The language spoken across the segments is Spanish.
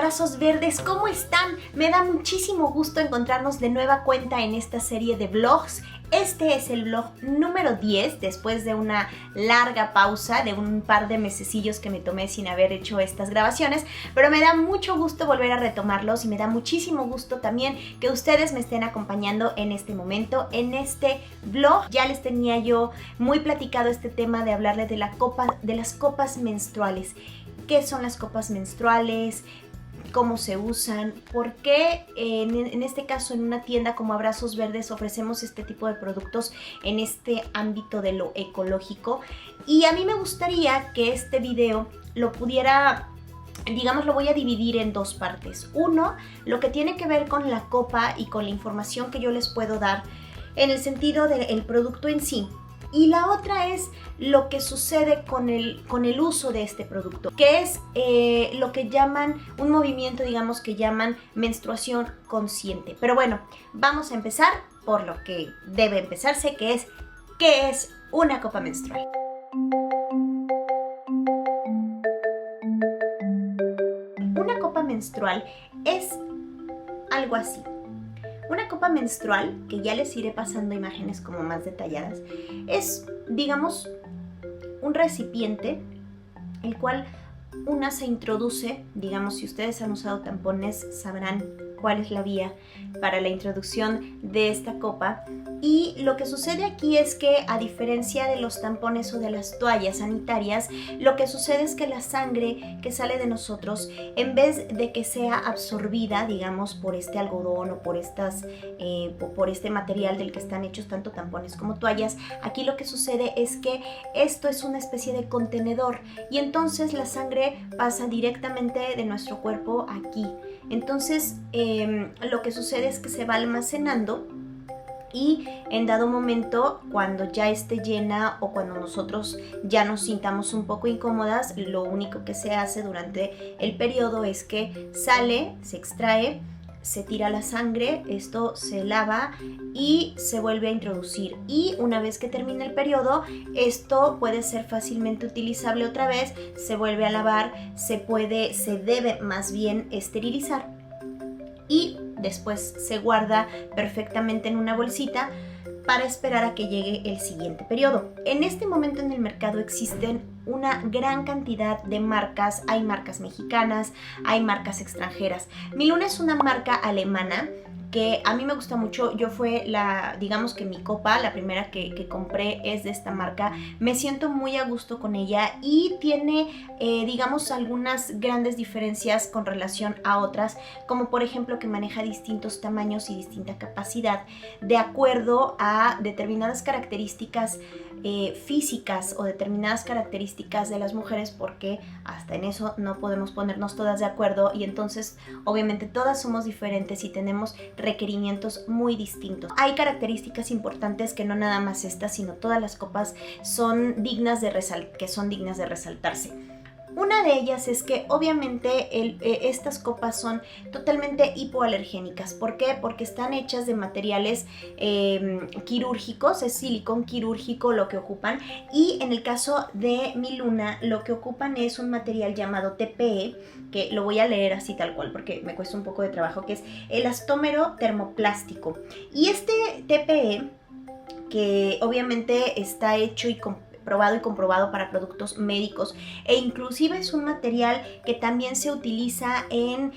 Abrazos verdes, ¿cómo están? Me da muchísimo gusto encontrarnos de nueva cuenta en esta serie de vlogs. Este es el vlog número 10, después de una larga pausa de un par de mesecillos que me tomé sin haber hecho estas grabaciones, pero me da mucho gusto volver a retomarlos y me da muchísimo gusto también que ustedes me estén acompañando en este momento, en este vlog. Ya les tenía yo muy platicado este tema de hablarles de las copas menstruales. ¿Qué son las copas menstruales? ¿Cómo se usan? ¿Por qué en este caso en una tienda como Abrazos Verdes ofrecemos este tipo de productos en este ámbito de lo ecológico? Y a mí me gustaría que este video lo pudiera, digamos, lo voy a dividir en dos partes. Uno, lo que tiene que ver con la copa y con la información que yo les puedo dar en el sentido del producto en sí. Y la otra es lo que sucede con el uso de este producto, que es lo que llaman, un movimiento, digamos, que llaman menstruación consciente. Pero bueno, vamos a empezar por lo que debe empezarse, que es ¿qué es una copa menstrual? Una copa menstrual es algo así. Una copa menstrual, que ya les iré pasando imágenes como más detalladas, es, digamos, un recipiente el cual una se introduce, digamos, si ustedes han usado tampones sabrán cuál es la vía para la introducción de esta copa. Y lo que sucede aquí es que, a diferencia de los tampones o de las toallas sanitarias, lo que sucede es que la sangre que sale de nosotros, en vez de que sea absorbida, digamos, por este algodón o por este material del que están hechos tanto tampones como toallas, aquí lo que sucede es que esto es una especie de contenedor y entonces la sangre pasa directamente de nuestro cuerpo aquí. Entonces lo que sucede es que se va almacenando y en dado momento, cuando ya esté llena o cuando nosotros ya nos sintamos un poco incómodas, lo único que se hace durante el periodo es que sale, se extrae, se tira la sangre, esto se lava y se vuelve a introducir. Y una vez que termina el periodo, esto puede ser fácilmente utilizable otra vez, se vuelve a lavar, se debe más bien esterilizar y después se guarda perfectamente en una bolsita para esperar a que llegue el siguiente periodo. En este momento en el mercado existen una gran cantidad de marcas. Hay marcas mexicanas, hay marcas extranjeras. Miluna es una marca alemana que a mí me gusta mucho. Yo digamos que mi copa, la primera que compré es de esta marca. Me siento muy a gusto con ella y tiene, digamos, algunas grandes diferencias con relación a otras, como por ejemplo que maneja distintos tamaños y distinta capacidad de acuerdo a determinadas características físicas o determinadas características de las mujeres, porque hasta en eso no podemos ponernos todas de acuerdo y entonces obviamente todas somos diferentes y tenemos requerimientos muy distintos. Hay características importantes que no nada más estas, sino todas las copas son dignas de resaltarse. Una de ellas es que obviamente estas copas son totalmente hipoalergénicas. ¿Por qué? Porque están hechas de materiales quirúrgicos, es silicón quirúrgico lo que ocupan, y en el caso de Miluna lo que ocupan es un material llamado TPE, que lo voy a leer así tal cual porque me cuesta un poco de trabajo, que es elastómero termoplástico. Y este TPE, que obviamente está hecho y probado y comprobado para productos médicos, e inclusive es un material que también se utiliza en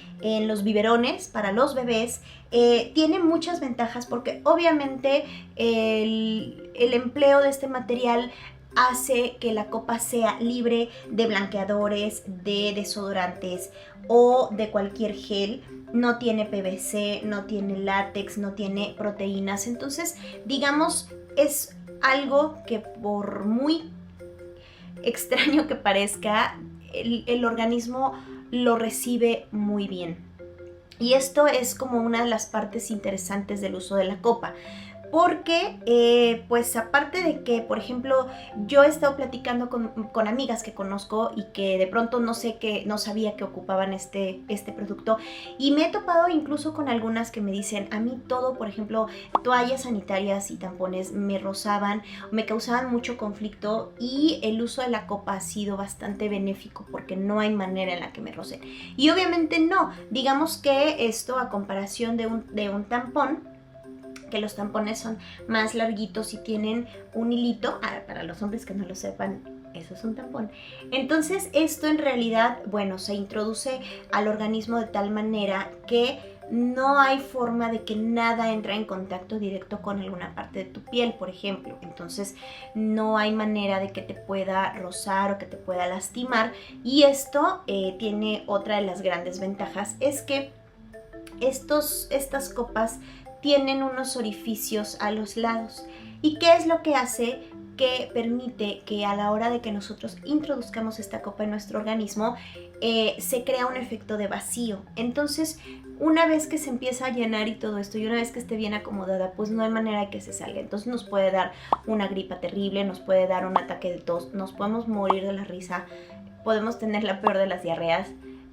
los biberones para los bebés. Tiene muchas ventajas porque obviamente el empleo de este material hace que la copa sea libre de blanqueadores, de desodorantes o de cualquier gel. No tiene PVC, no tiene látex, no tiene proteínas. Entonces, digamos, es algo que, por muy extraño que parezca, el organismo lo recibe muy bien. Y esto es como una de las partes interesantes del uso de la copa. porque pues aparte de que, por ejemplo, yo he estado platicando con amigas que conozco y que de pronto no sabía que ocupaban este producto, y me he topado incluso con algunas que me dicen, a mí todo, por ejemplo, toallas sanitarias y tampones me rozaban, me causaban mucho conflicto, y el uso de la copa ha sido bastante benéfico porque no hay manera en la que me rocen. Y obviamente no, digamos que esto a comparación de un tampón, que los tampones son más larguitos y tienen un hilito, para los hombres que no lo sepan, eso es un tampón. Entonces esto en realidad, bueno, se introduce al organismo de tal manera que no hay forma de que nada entre en contacto directo con alguna parte de tu piel, por ejemplo. Entonces no hay manera de que te pueda rozar o que te pueda lastimar. Y esto tiene otra de las grandes ventajas, es que estas copas tienen unos orificios a los lados. ¿Y qué es lo que hace? Que permite que a la hora de que nosotros introduzcamos esta copa en nuestro organismo, se crea un efecto de vacío. Entonces, una vez que se empieza a llenar y todo esto, y una vez que esté bien acomodada, pues no hay manera de que se salga. Entonces nos puede dar una gripa terrible, nos puede dar un ataque de tos, nos podemos morir de la risa, podemos tener la peor de las diarreas,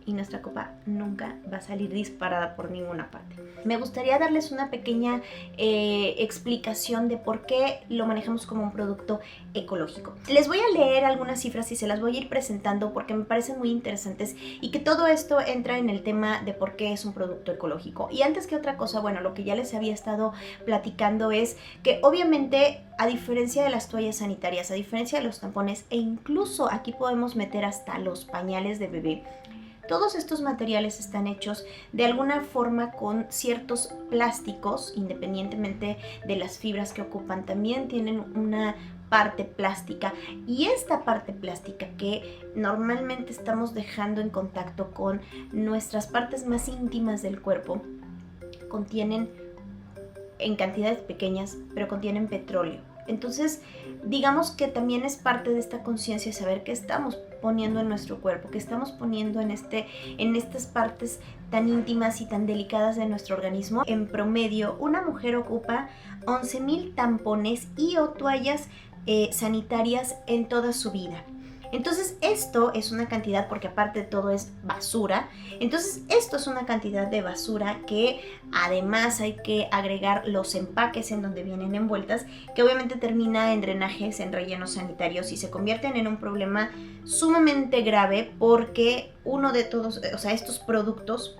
y nuestra copa nunca va a salir disparada por ninguna parte. Me gustaría darles una pequeña explicación de por qué lo manejamos como un producto ecológico. Les voy a leer algunas cifras y se las voy a ir presentando porque me parecen muy interesantes, y que todo esto entra en el tema de por qué es un producto ecológico. Y antes que otra cosa, bueno, lo que ya les había estado platicando es que obviamente, a diferencia de las toallas sanitarias, a diferencia de los tampones, e incluso aquí podemos meter hasta los pañales de bebé, todos estos materiales están hechos de alguna forma con ciertos plásticos, independientemente de las fibras que ocupan, también tienen una parte plástica, y esta parte plástica que normalmente estamos dejando en contacto con nuestras partes más íntimas del cuerpo, contienen, en cantidades pequeñas, pero contienen petróleo. Entonces, digamos que también es parte de esta conciencia de saber qué estamos poniendo en nuestro cuerpo, qué estamos poniendo en estas partes tan íntimas y tan delicadas de nuestro organismo. En promedio, una mujer ocupa 11,000 tampones y o toallas sanitarias en toda su vida. Entonces esto es una cantidad, porque aparte de todo es basura, entonces esto es una cantidad de basura que además hay que agregar los empaques en donde vienen envueltas, que obviamente termina en drenajes, en rellenos sanitarios, y se convierten en un problema sumamente grave, porque uno de todos, o sea, estos productos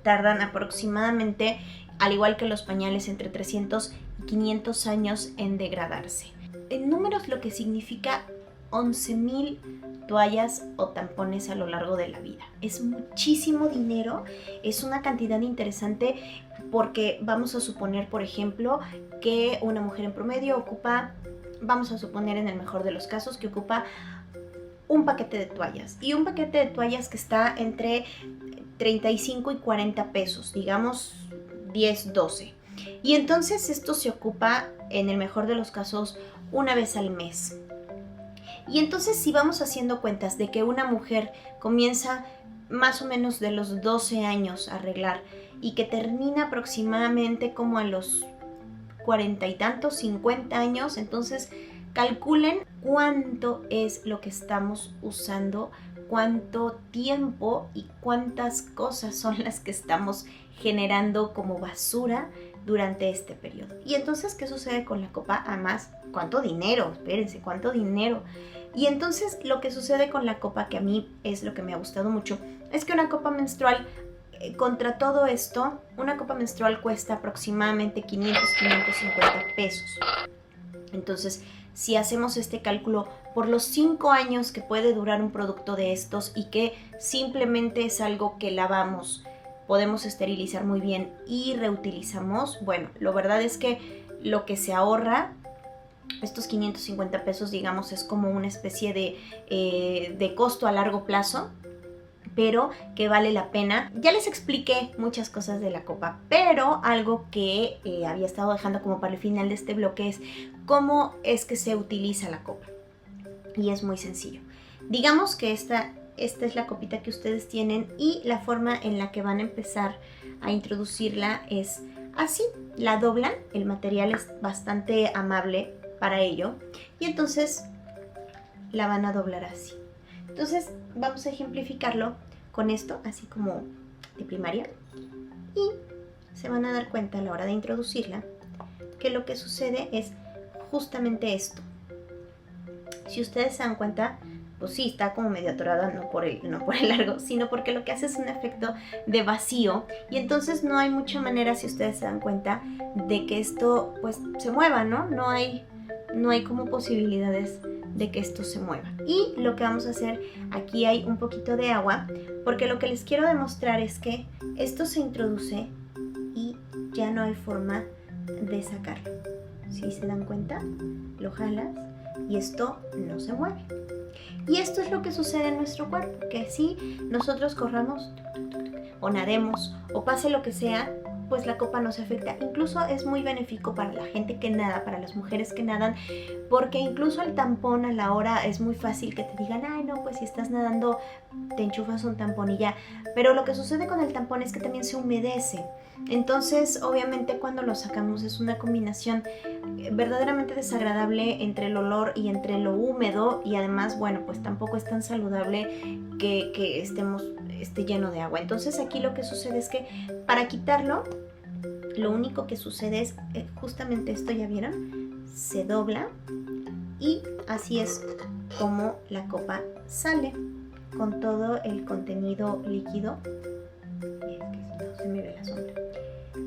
tardan aproximadamente, al igual que los pañales, entre 300 y 500 años en degradarse. En números, lo que significa 11,000 toallas o tampones a lo largo de la vida. Es muchísimo dinero, es una cantidad interesante, porque vamos a suponer, por ejemplo, que una mujer en promedio ocupa, vamos a suponer en el mejor de los casos, que ocupa un paquete de toallas, y un paquete de toallas que está entre 35 y 40 pesos, digamos 10, 12. Y entonces esto se ocupa, en el mejor de los casos, una vez al mes. Y entonces, si vamos haciendo cuentas de que una mujer comienza más o menos de los 12 años a arreglar, y que termina aproximadamente como a los 40 y tantos, 50 años, entonces calculen cuánto es lo que estamos usando, cuánto tiempo y cuántas cosas son las que estamos generando como basura durante este periodo. Y entonces, ¿qué sucede con la copa? Además, ¿cuánto dinero? Espérense, ¿cuánto dinero? Y entonces, lo que sucede con la copa, que a mí es lo que me ha gustado mucho, es que una copa menstrual, contra todo esto, una copa menstrual cuesta aproximadamente 500, 550 pesos. Entonces, si hacemos este cálculo por los 5 años que puede durar un producto de estos, y que simplemente es algo que lavamos, podemos esterilizar muy bien y reutilizamos, bueno, la verdad es que lo que se ahorra, estos 550 pesos, digamos, es como una especie de costo a largo plazo, pero que vale la pena. Ya les expliqué muchas cosas de la copa, pero algo que había estado dejando como para el final de este bloque es cómo es que se utiliza la copa. Y es muy sencillo. Digamos que esta es la copita que ustedes tienen, y la forma en la que van a empezar a introducirla es así, la doblan, el material es bastante amable para ello y entonces la van a doblar así. Entonces vamos a ejemplificarlo con esto, así como de primaria, y se van a dar cuenta a la hora de introducirla que lo que sucede es justamente esto. Si ustedes se dan cuenta, pues sí, está como medio atorada, no por el largo, sino porque lo que hace es un efecto de vacío y entonces no hay mucha manera, si ustedes se dan cuenta, de que esto pues se mueva, ¿no? No hay como posibilidades de que esto se mueva. Y lo que vamos a hacer, aquí hay un poquito de agua, porque lo que les quiero demostrar es que esto se introduce y ya no hay forma de sacarlo. Si se dan cuenta, lo jalas y esto no se mueve. Y esto es lo que sucede en nuestro cuerpo, que si nosotros corramos o nademos o pase lo que sea, pues la copa no se afecta. Incluso es muy benéfico para la gente que nada, para las mujeres que nadan, porque incluso el tampón a la hora es muy fácil que te digan, ay no, pues si estás nadando te enchufas un tampón y ya. Pero lo que sucede con el tampón es que también se humedece. Entonces, obviamente cuando lo sacamos es una combinación verdaderamente desagradable entre el olor y entre lo húmedo y además, bueno, pues tampoco es tan saludable que esté lleno de agua. Entonces aquí lo que sucede es que para quitarlo, lo único que sucede es justamente esto, ¿ya vieron? Se dobla y así es como la copa sale con todo el contenido líquido. Es que si no se me ve la sombra.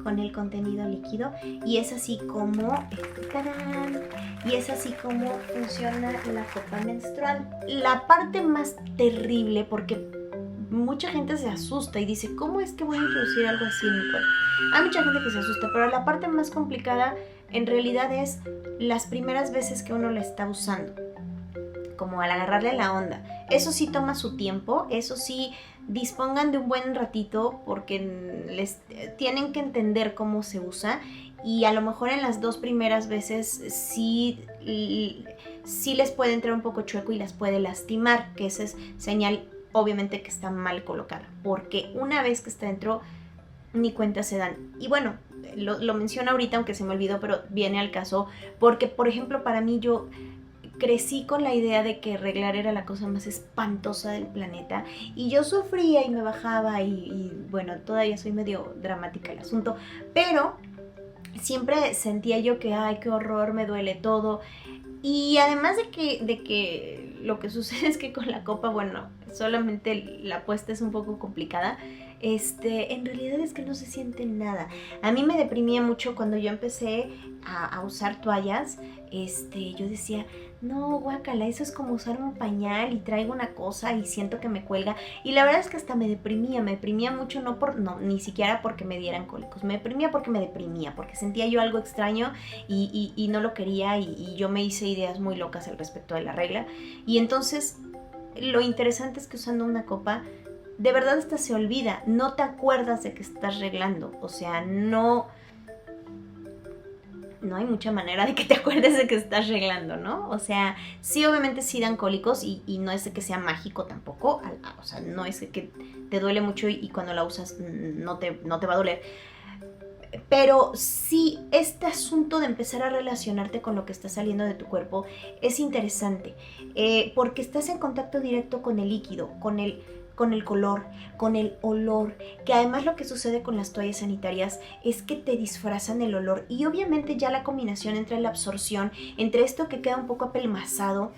Con el contenido líquido y es así como ¡tarán! Y es así como funciona la copa menstrual. La parte más terrible, porque mucha gente se asusta y dice, ¿cómo es que voy a introducir algo así en mi cuerpo? Hay mucha gente que se asusta, pero la parte más complicada en realidad es las primeras veces que uno la está usando, como al agarrarle la onda. Eso sí toma su tiempo, eso sí dispongan de un buen ratito porque les tienen que entender cómo se usa y a lo mejor en las 2 primeras veces sí les puede entrar un poco chueco y las puede lastimar, que esa es señal obviamente que está mal colocada, porque una vez que está dentro ni cuenta se dan. Y bueno, lo menciono ahorita aunque se me olvidó, pero viene al caso porque, por ejemplo, para mí yo crecí con la idea de que reglar era la cosa más espantosa del planeta y yo sufría y me bajaba y bueno, todavía soy medio dramática el asunto, pero siempre sentía yo que ay, qué horror, me duele todo. Y además de que lo que sucede es que con la copa, bueno, solamente la puesta es un poco complicada, en realidad es que no se siente nada. A mí me deprimía mucho cuando yo empecé a usar toallas, yo decía, no, guácala, eso es como usar un pañal y traigo una cosa y siento que me cuelga. Y la verdad es que hasta me deprimía mucho, ni siquiera porque me dieran cólicos, me deprimía porque sentía yo algo extraño y no lo quería y yo me hice ideas muy locas al respecto de la regla. Y entonces lo interesante es que usando una copa, de verdad hasta se olvida, no te acuerdas de que estás reglando, o sea, no hay mucha manera de que te acuerdes de que estás reglando, ¿no? O sea, sí, obviamente sí dan cólicos y no es de que sea mágico tampoco, o sea, no es de que te duele mucho y cuando la usas no te va a doler. Pero sí, este asunto de empezar a relacionarte con lo que está saliendo de tu cuerpo es interesante, porque estás en contacto directo con el líquido, con el color, con el olor, que además lo que sucede con las toallas sanitarias es que te disfrazan el olor y obviamente ya la combinación entre la absorción, entre esto que queda un poco apelmazado,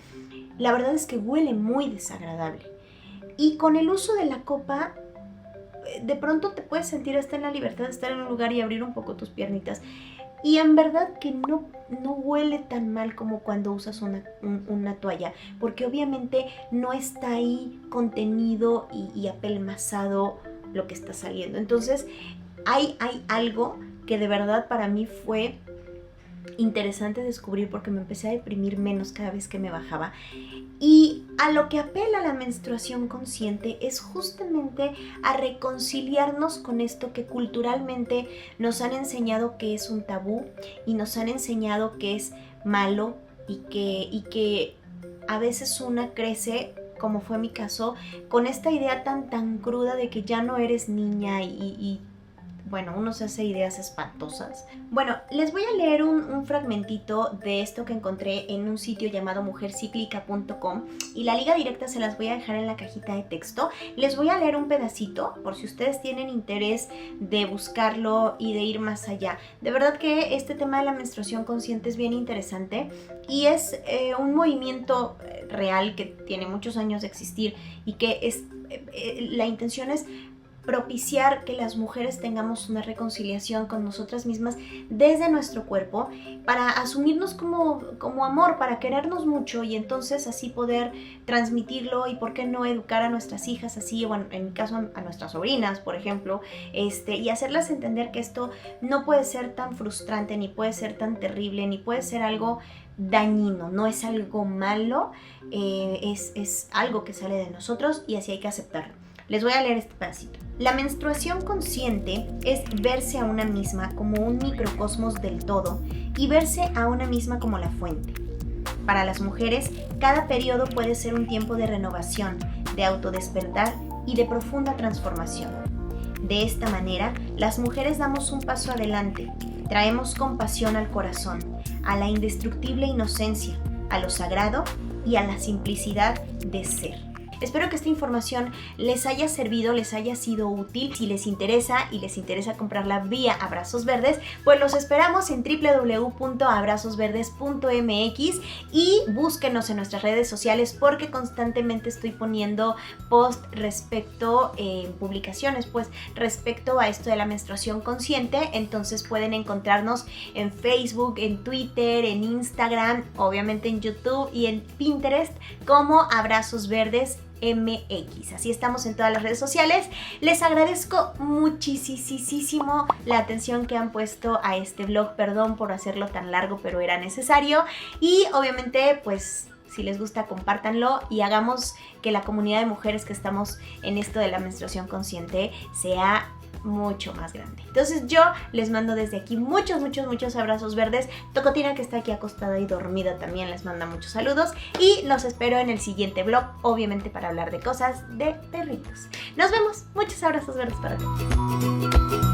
la verdad es que huele muy desagradable. Y con el uso de la copa, de pronto te puedes sentir hasta en la libertad de estar en un lugar y abrir un poco tus piernitas. Y en verdad que no huele tan mal como cuando usas una toalla, porque obviamente no está ahí contenido y apelmazado lo que está saliendo. Entonces hay algo que de verdad para mí fue interesante descubrir porque me empecé a deprimir menos cada vez que me bajaba. Y a lo que apela la menstruación consciente es justamente a reconciliarnos con esto que culturalmente nos han enseñado que es un tabú y nos han enseñado que es malo y que a veces una crece, como fue mi caso, con esta idea tan cruda de que ya no eres niña y bueno, uno se hace ideas espantosas. Bueno, les voy a leer un fragmentito de esto que encontré en un sitio llamado mujercíclica.com y la liga directa se las voy a dejar en la cajita de texto. Les voy a leer un pedacito por si ustedes tienen interés de buscarlo y de ir más allá. De verdad que este tema de la menstruación consciente es bien interesante y es un movimiento real que tiene muchos años de existir y que la intención es propiciar que las mujeres tengamos una reconciliación con nosotras mismas desde nuestro cuerpo para asumirnos como amor, para querernos mucho y entonces así poder transmitirlo y por qué no educar a nuestras hijas así, bueno, en mi caso a nuestras sobrinas, por ejemplo, y hacerlas entender que esto no puede ser tan frustrante, ni puede ser tan terrible, ni puede ser algo dañino, no es algo malo, es algo que sale de nosotros y así hay que aceptarlo. Les voy a leer este pedacito. La menstruación consciente es verse a una misma como un microcosmos del todo y verse a una misma como la fuente. Para las mujeres, cada periodo puede ser un tiempo de renovación, de autodespertar y de profunda transformación. De esta manera, las mujeres damos un paso adelante, traemos compasión al corazón, a la indestructible inocencia, a lo sagrado y a la simplicidad de ser. Espero que esta información les haya servido, les haya sido útil. Si les interesa y les interesa comprarla vía Abrazos Verdes, pues los esperamos en www.abrazosverdes.mx y búsquenos en nuestras redes sociales porque constantemente estoy poniendo post respecto, publicaciones pues respecto a esto de la menstruación consciente. Entonces pueden encontrarnos en Facebook, en Twitter, en Instagram, obviamente en YouTube y en Pinterest como Abrazos Verdes MX. Así estamos en todas las redes sociales. Les agradezco muchísimo la atención que han puesto a este vlog. Perdón por hacerlo tan largo, pero era necesario. Y obviamente, pues, si les gusta, compártanlo y hagamos que la comunidad de mujeres que estamos en esto de la menstruación consciente sea mucho más grande. Entonces yo les mando desde aquí muchos abrazos verdes. Tocotina, que está aquí acostada y dormida, también les manda muchos saludos y los espero en el siguiente vlog, obviamente para hablar de cosas de perritos. Nos vemos, muchos abrazos verdes para todos.